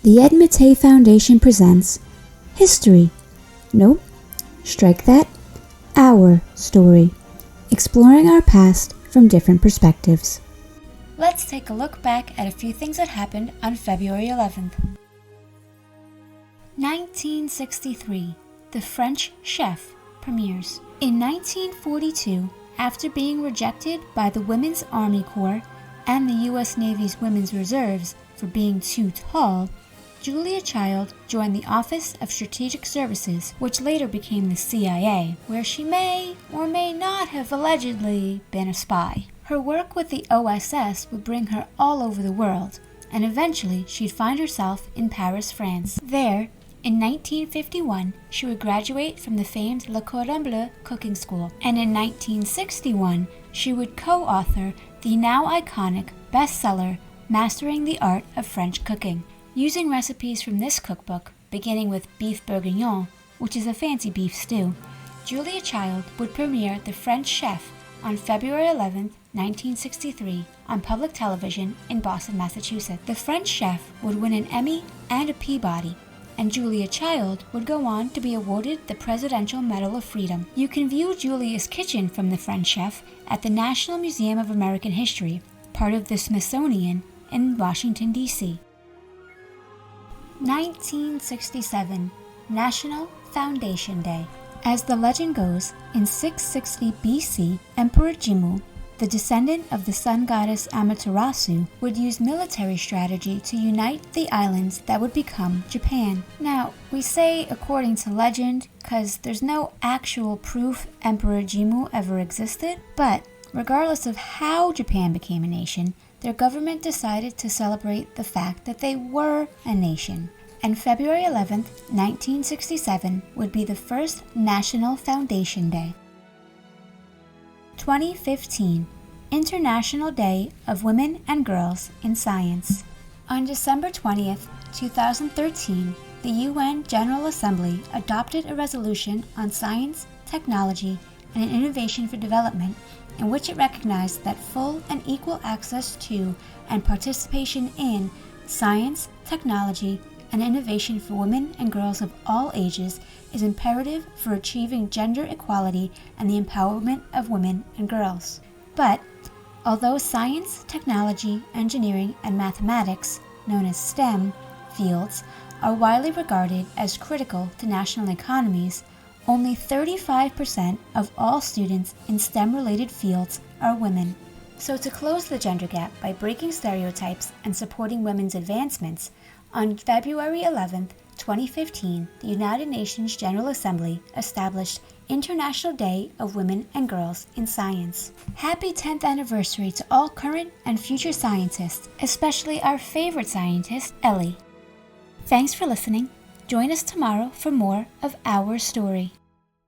The Ed Matei Foundation presents History. Nope, strike that. Our story. Exploring our past from different perspectives. Let's take a look back at a few things that happened on February 11th. 1963, The French Chef premieres. In 1942, after being rejected by the Women's Army Corps and the U.S. Navy's Women's Reserves for being too tall, Julia Child joined the Office of Strategic Services, which later became the CIA, where she may or may not have allegedly been a spy. Her work with the OSS would bring her all over the world, and eventually she'd find herself in Paris, France. There, in 1951, she would graduate from the famed Le Cordon Bleu cooking school, and in 1961, she would co-author the now iconic bestseller Mastering the Art of French Cooking. Using recipes from this cookbook, beginning with beef bourguignon, which is a fancy beef stew, Julia Child would premiere The French Chef on February 11, 1963, on public television in Boston, Massachusetts. The French Chef would win an Emmy and a Peabody, and Julia Child would go on to be awarded the Presidential Medal of Freedom. You can view Julia's kitchen from The French Chef at the National Museum of American History, part of the Smithsonian in Washington, D.C. 1967, National Foundation Day. As the legend goes, in 660 BC, Emperor Jimmu, the descendant of the sun goddess Amaterasu, would use military strategy to unite the islands that would become Japan. Now, we say according to legend because there's no actual proof Emperor Jimmu ever existed, but regardless of how Japan became a nation, their government decided to celebrate the fact that they were a nation. And February 11, 1967 would be the first National Foundation Day. 2015, International Day of Women and Girls in Science. On December 20th, 2013, the UN General Assembly adopted a resolution on science, technology, and innovation for development, in which it recognized that full and equal access to and participation in science, technology, and innovation for women and girls of all ages is imperative for achieving gender equality and the empowerment of women and girls. But, although science, technology, engineering, and mathematics, known as STEM, fields are widely regarded as critical to national economies, only 35% of all students in STEM-related fields are women. So to close the gender gap by breaking stereotypes and supporting women's advancements, on February 11, 2015, the United Nations General Assembly established International Day of Women and Girls in Science. Happy 10th anniversary to all current and future scientists, especially our favorite scientist, Ellie. Thanks for listening. Join us tomorrow for more of Our Story.